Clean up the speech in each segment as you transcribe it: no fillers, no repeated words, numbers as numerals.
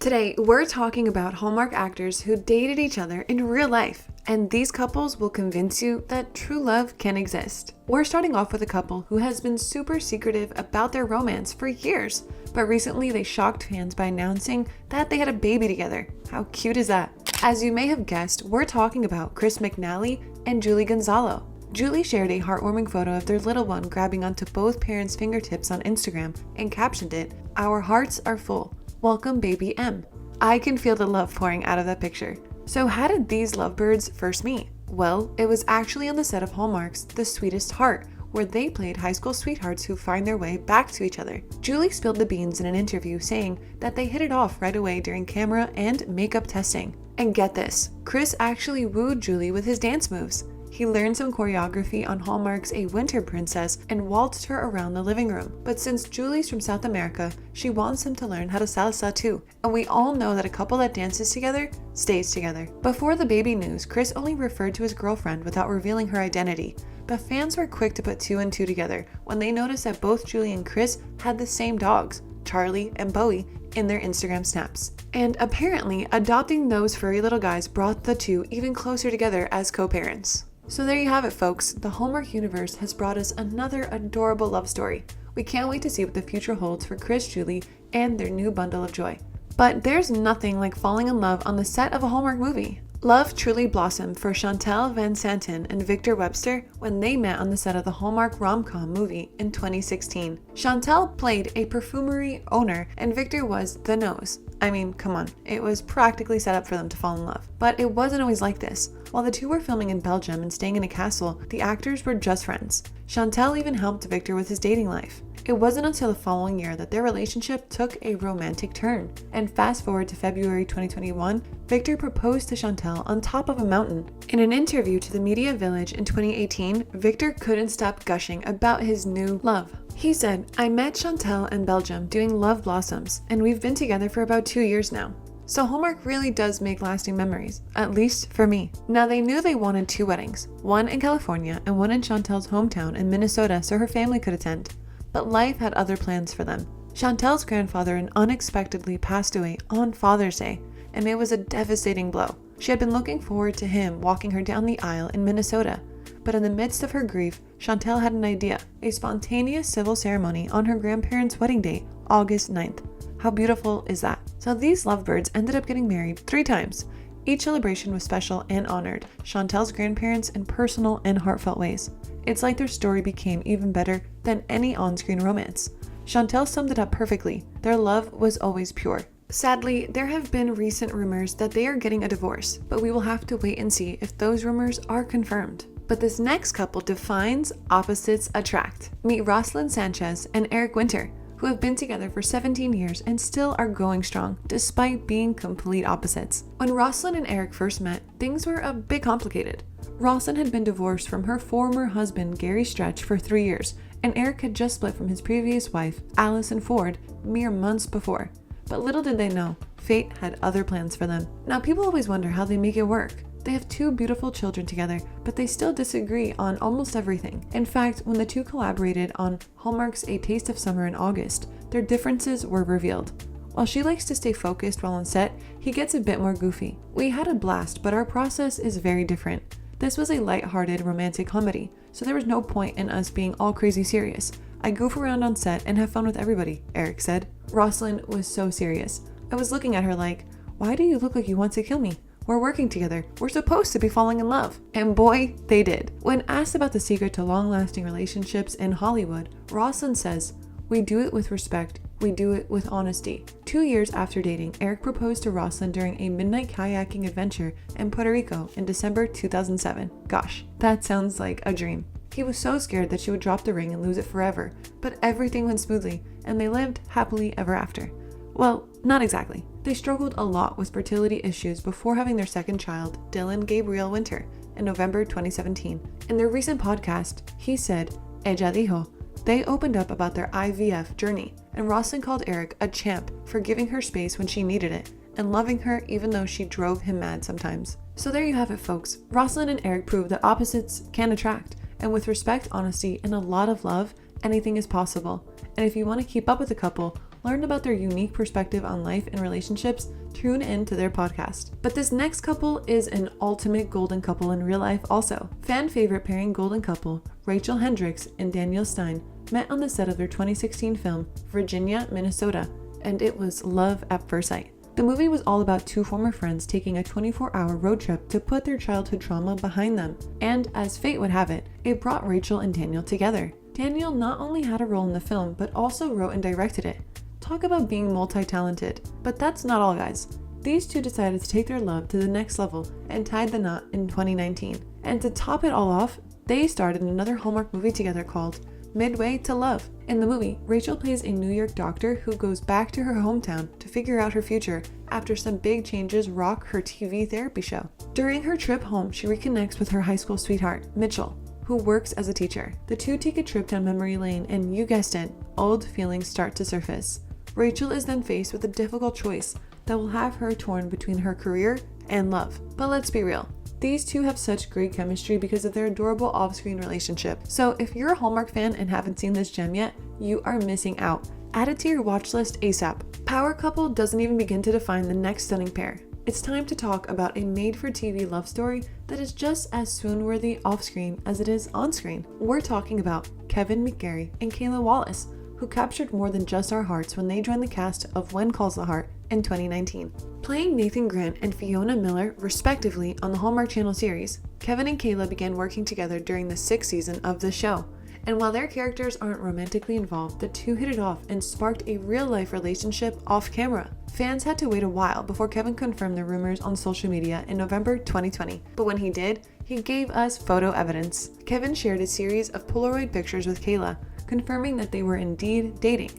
Today, we're talking about Hallmark actors who dated each other in real life, and these couples will convince you that true love can exist. We're starting off with a couple who has been super secretive about their romance for years, but recently they shocked fans by announcing that they had a baby together. How cute is that? As you may have guessed, we're talking about Chris McNally and Julie Gonzalo. Julie shared a heartwarming photo of their little one grabbing onto both parents' fingertips on Instagram and captioned it, "Our hearts are full. Welcome baby M." I can feel the love pouring out of that picture. So how did these lovebirds first meet? Well, it was actually on the set of Hallmark's The Sweetest Heart, where they played high school sweethearts who find their way back to each other. Julie spilled the beans in an interview saying that they hit it off right away during camera and makeup testing. And get this, Chris actually wooed Julie with his dance moves. He learned some choreography on Hallmark's A Winter Princess and waltzed her around the living room. But since Julie's from South America, she wants him to learn how to salsa too. And we all know that a couple that dances together stays together. Before the baby news, Chris only referred to his girlfriend without revealing her identity. But fans were quick to put two and two together when they noticed that both Julie and Chris had the same dogs, Charlie and Bowie, in their Instagram snaps. And apparently, adopting those furry little guys brought the two even closer together as co-parents. So there you have it, folks. The Hallmark universe has brought us another adorable love story. We can't wait to see what the future holds for Chris, Julie, and their new bundle of joy. But there's nothing like falling in love on the set of a Hallmark movie. Love truly blossomed for Chantal Van Santen and Victor Webster when they met on the set of the Hallmark rom-com movie in 2016. Chantal played a perfumery owner and Victor was the nose. I mean, come on, it was practically set up for them to fall in love. But it wasn't always like this. While the two were filming in Belgium and staying in a castle, the actors were just friends. Chantal even helped Victor with his dating life. It wasn't until the following year that their relationship took a romantic turn. And fast forward to February 2021, Victor proposed to Chantal on top of a mountain. In an interview to the Media Village in 2018, Victor couldn't stop gushing about his new love. He said, "I met Chantal in Belgium doing Love Blossoms, and we've been together for about 2 years now." So Hallmark really does make lasting memories, at least for me. Now they knew they wanted 2 weddings, one in California and one in Chantal's hometown in Minnesota so her family could attend. But life had other plans for them. Chantal's grandfather unexpectedly passed away on Father's Day, and it was a devastating blow. She had been looking forward to him walking her down the aisle in Minnesota. But in the midst of her grief, Chantal had an idea, a spontaneous civil ceremony on her grandparents' wedding date, August 9th. How beautiful is that? So these lovebirds ended up getting married 3 times. Each celebration was special and honored Chantal's grandparents in personal and heartfelt ways. It's like their story became even better than any on-screen romance. Chantal summed it up perfectly. Their love was always pure. Sadly, there have been recent rumors that they are getting a divorce, but we will have to wait and see if those rumors are confirmed. But this next couple defines opposites attract. Meet Rosalind Sanchez and Eric Winter, who have been together for 17 years and still are going strong, despite being complete opposites. When Rosalind and Eric first met, things were a bit complicated. Rosalind had been divorced from her former husband, Gary Stretch, for 3 years, and Eric had just split from his previous wife, Allison Ford, mere months before. But little did they know, fate had other plans for them. Now, people always wonder how they make it work. They have 2 beautiful children together, but they still disagree on almost everything. In fact, when the two collaborated on Hallmark's A Taste of Summer in August, their differences were revealed. While she likes to stay focused while on set, he gets a bit more goofy. We had a blast, but our process is very different. This was a light-hearted romantic comedy, so there was no point in us being all crazy serious. I goof around on set and have fun with everybody, Eric said. Rosalind was so serious. I was looking at her like, why do you look like you want to kill me? We're working together. We're supposed to be falling in love. And boy, they did. When asked about the secret to long-lasting relationships in Hollywood, Rosalind says, "We do it with respect. We do it with honesty." 2 years after dating, Eric proposed to Rosalind during a midnight kayaking adventure in Puerto Rico in December 2007. Gosh, that sounds like a dream. He was so scared that she would drop the ring and lose it forever, but everything went smoothly, and they lived happily ever after. Well, not exactly. They struggled a lot with fertility issues before having their second child, Dylan Gabriel Winter, in November 2017. In their recent podcast, he said, "Ella dijo." They opened up about their IVF journey, and Rosalind called Eric a champ for giving her space when she needed it, and loving her even though she drove him mad sometimes. So there you have it, folks. Rosalind and Eric proved that opposites can attract, and with respect, honesty, and a lot of love, anything is possible. And if you want to keep up with the couple, learn about their unique perspective on life and relationships, tune in to their podcast. But this next couple is an ultimate golden couple in real life also. Fan favorite pairing golden couple, Rachel Hendricks and Daniel Stein, met on the set of their 2016 film, Virginia, Minnesota, and it was love at first sight. The movie was all about two former friends taking a 24-hour road trip to put their childhood trauma behind them. And as fate would have it, it brought Rachel and Daniel together. Daniel not only had a role in the film, but also wrote and directed it. Talk about being multi-talented. But that's not all, guys. These two decided to take their love to the next level and tied the knot in 2019. And to top it all off, they starred in another Hallmark movie together called Midway to Love. In the movie, Rachel plays a New York doctor who goes back to her hometown to figure out her future after some big changes rock her TV therapy show. During her trip home, she reconnects with her high school sweetheart, Mitchell, who works as a teacher. The two take a trip down memory lane and, you guessed it, old feelings start to surface. Rachel is then faced with a difficult choice that will have her torn between her career and love. But let's be real. These two have such great chemistry because of their adorable off-screen relationship. So if you're a Hallmark fan and haven't seen this gem yet, you are missing out. Add it to your watch list ASAP. Power couple doesn't even begin to define the next stunning pair. It's time to talk about a made-for-TV love story that is just as swoon-worthy off-screen as it is on-screen. We're talking about Kevin McGarry and Kayla Wallace, who captured more than just our hearts when they joined the cast of When Calls the Heart in 2019. Playing Nathan Grant and Fiona Miller, respectively, on the Hallmark Channel series, Kevin and Kayla began working together during the 6th season of the show. And while their characters aren't romantically involved, the two hit it off and sparked a real-life relationship off-camera. Fans had to wait a while before Kevin confirmed the rumors on social media in November 2020. But when he did, he gave us photo evidence. Kevin shared a series of Polaroid pictures with Kayla, confirming that they were indeed dating.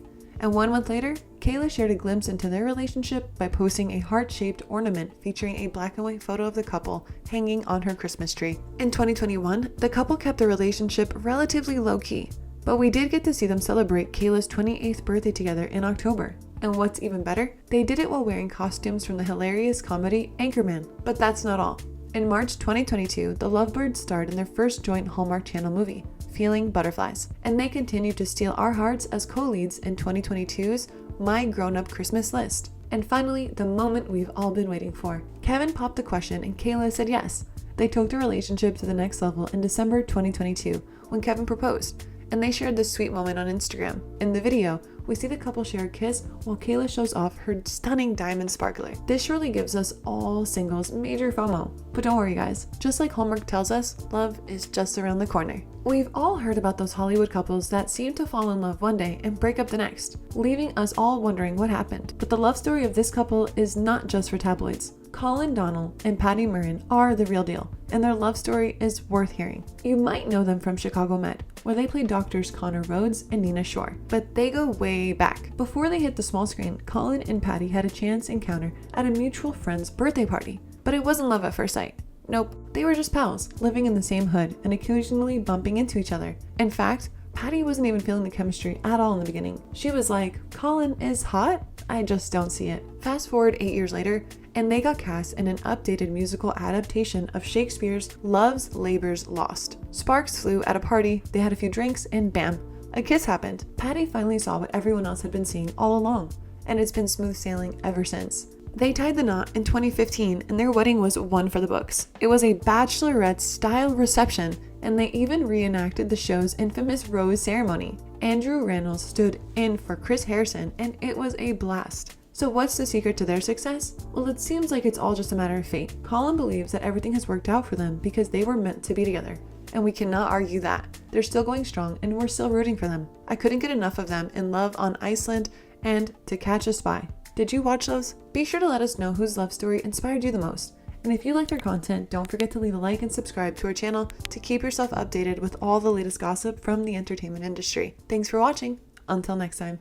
And 1 month later, Kayla shared a glimpse into their relationship by posting a heart-shaped ornament featuring a black and white photo of the couple hanging on her Christmas tree. In 2021, the couple kept their relationship relatively low-key, but we did get to see them celebrate Kayla's 28th birthday together in October. And what's even better, they did it while wearing costumes from the hilarious comedy Anchorman. But that's not all. In March 2022, the Lovebirds starred in their first joint Hallmark Channel movie, Feeling Butterflies, and they continued to steal our hearts as co-leads in 2022's My Grown-Up Christmas List. And finally, the moment we've all been waiting for. Kevin popped the question and Kayla said yes. They took their relationship to the next level in December 2022 when Kevin proposed, and they shared this sweet moment on Instagram. In the video, we see the couple share a kiss while Kayla shows off her stunning diamond sparkler. This surely gives us all singles major FOMO. But don't worry guys, just like Hallmark tells us, love is just around the corner. We've all heard about those Hollywood couples that seem to fall in love one day and break up the next, leaving us all wondering what happened. But the love story of this couple is not just for tabloids. Colin Donnell and Patty Murrin are the real deal, and their love story is worth hearing. You might know them from Chicago Med, where they played doctors Connor Rhodes and Nina Shore, but they go way back. Before they hit the small screen, Colin and Patty had a chance encounter at a mutual friend's birthday party, but it wasn't love at first sight. Nope, they were just pals, living in the same hood and occasionally bumping into each other. In fact, Patty wasn't even feeling the chemistry at all in the beginning. She was like, Colin is hot? I just don't see it. Fast forward 8 years later, and they got cast in an updated musical adaptation of Shakespeare's Love's Labour's Lost. Sparks flew at a party, they had a few drinks, and bam, a kiss happened. Patty finally saw what everyone else had been seeing all along, and it's been smooth sailing ever since. They tied the knot in 2015, and their wedding was one for the books. It was a bachelorette-style reception, and they even reenacted the show's infamous rose ceremony. Andrew Rannells stood in for Chris Harrison, and it was a blast. So what's the secret to their success? Well, it seems like it's all just a matter of fate. Colin believes that everything has worked out for them because they were meant to be together. And we cannot argue that. They're still going strong, and we're still rooting for them. I couldn't get enough of them in Love on Iceland and To Catch a Spy. Did you watch those? Be sure to let us know whose love story inspired you the most. And if you liked our content, don't forget to leave a like and subscribe to our channel to keep yourself updated with all the latest gossip from the entertainment industry. Thanks for watching. Until next time.